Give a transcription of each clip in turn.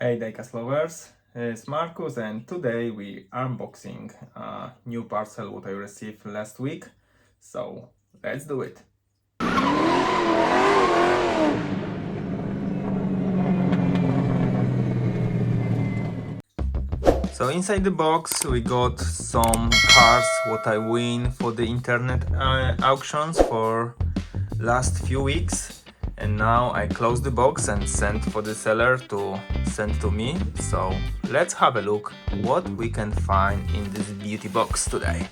Hey Diecast lovers, it's Marcus and today we unboxing a new parcel what I received last week. So let's do it. So inside the box we got some cars what I win for the internet auctions for last few weeks, and now I close the box and send for the seller to send to me. So let's have a look what we can find in this beauty box today.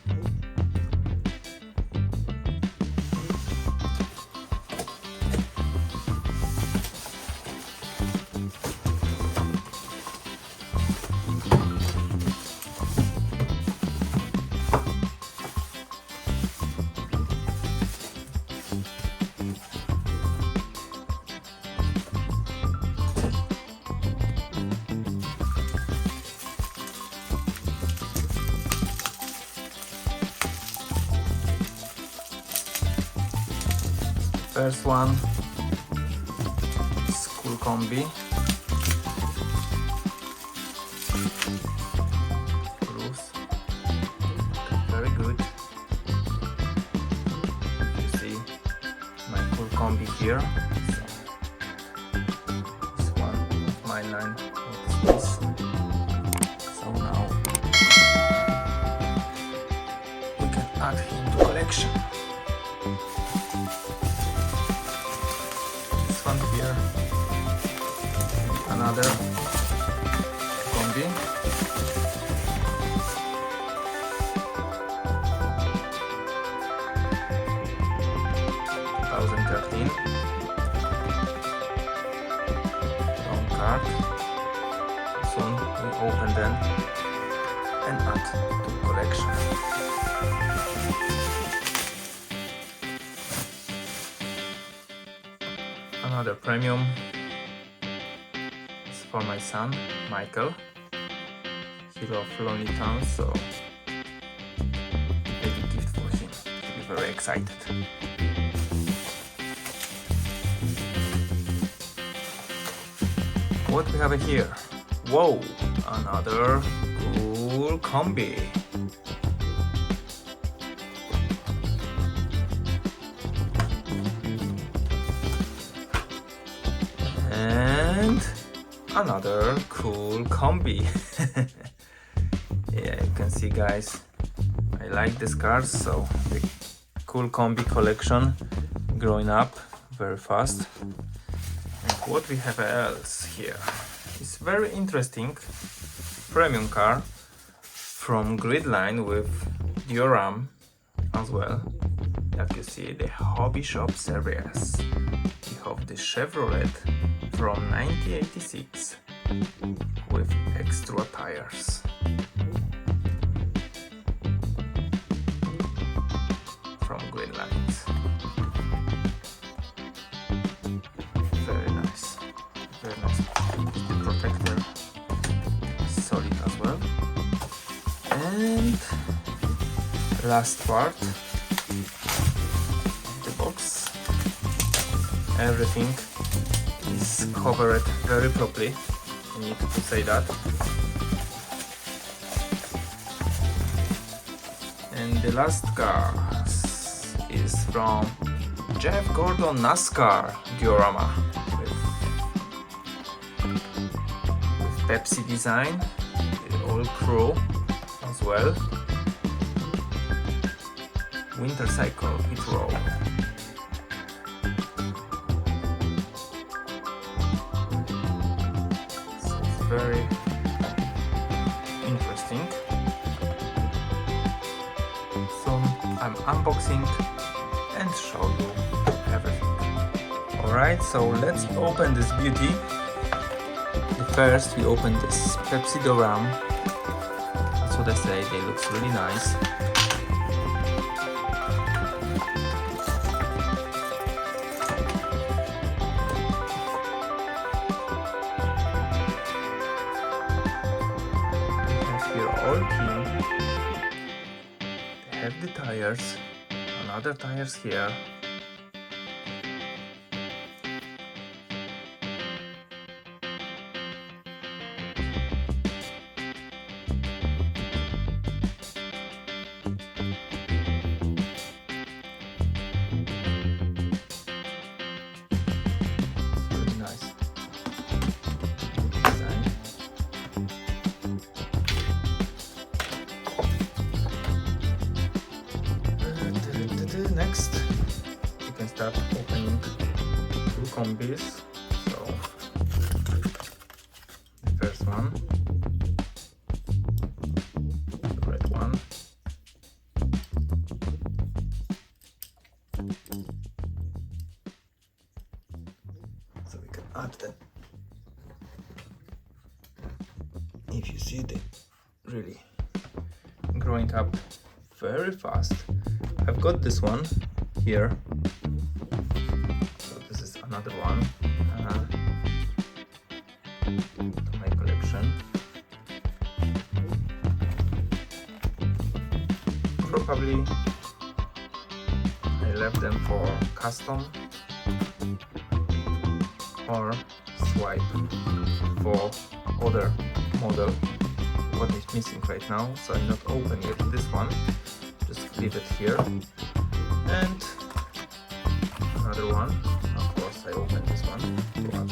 First one is Kool Kombi. Cruise. Very good. You see my Kool Kombi here. So this one of my line is this. So now we can add him to collection. One here, another Kombi, long card. Soon we open them and add to collection. Another premium. It's for my son, Michael. He loves Lonely Town, so maybe gift for him. He'll be very excited. What we have here? Whoa! Another Kool Kombi. And another Kool Kombi. Yeah, you can see, guys, I like these cars, so the Kool Kombi collection growing up very fast. And what we have else here is very interesting premium car from Gridline with dioram as well. Like you see, the hobby shop series. We have the Chevrolet from 1986 with extra tires. From Gridline. Very nice. Very nice. The protector is solid as well. And last part of the box. Everything is covered very properly. I need to say that. And the last car is from Jeff Gordon NASCAR diorama with Pepsi design, the old crew as well. Winter cycle pit roll. Very interesting. So I'm unboxing and show you everything. Alright, so let's open this beauty. First we open this Pepsi dioram. That's what I say, they look really nice. All clean. They have the tires, another tires here. start opening 2 Kombis. So the first one, the red one. So we can add them. If you see, they really growing up very fast. I've got this one here, so this is another one to my collection. Probably I left them for custom or swipe for other model. What is missing right now, so I'm not open yet this one, just leave it here. And another one, of course I open this one to add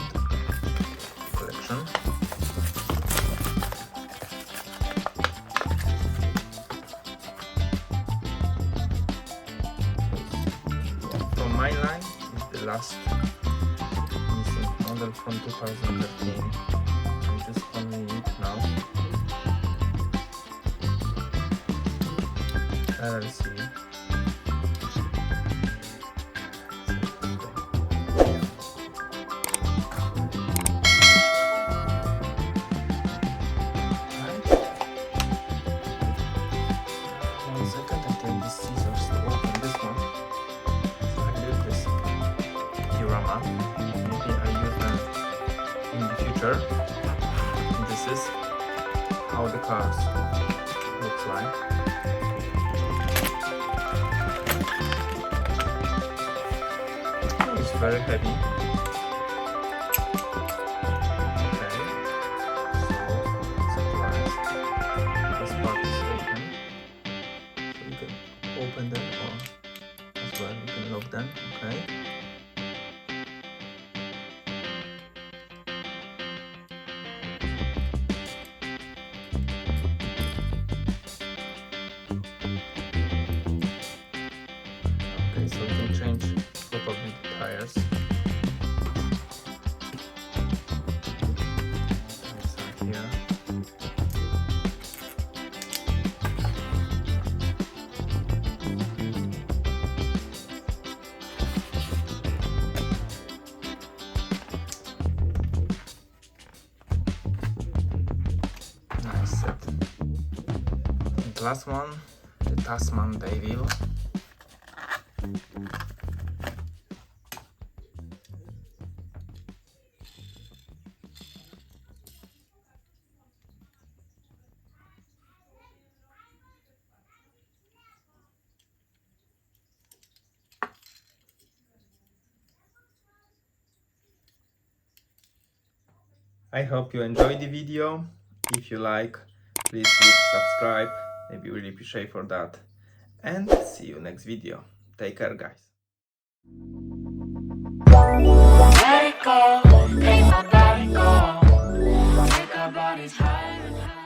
collection. From my line is the last missing model from 2013. I just only need now LLC. One second, I take these scissors to open this one. So I did this diorama. Maybe I use them in the future. And this is how the cars looks like. It's very heavy. Okay, so surprise. This part is open, so you can open them, or as well you can lock them. Okay. Okay, so we can change probably the tires. Tires are here. Nice set. And the last one, the Tasman Devil. I hope you enjoyed the video. If you like, please hit subscribe. Maybe really appreciate for that. And see you next video. Take care, guys. Let it go, make my body go. Make our bodies higher and higher.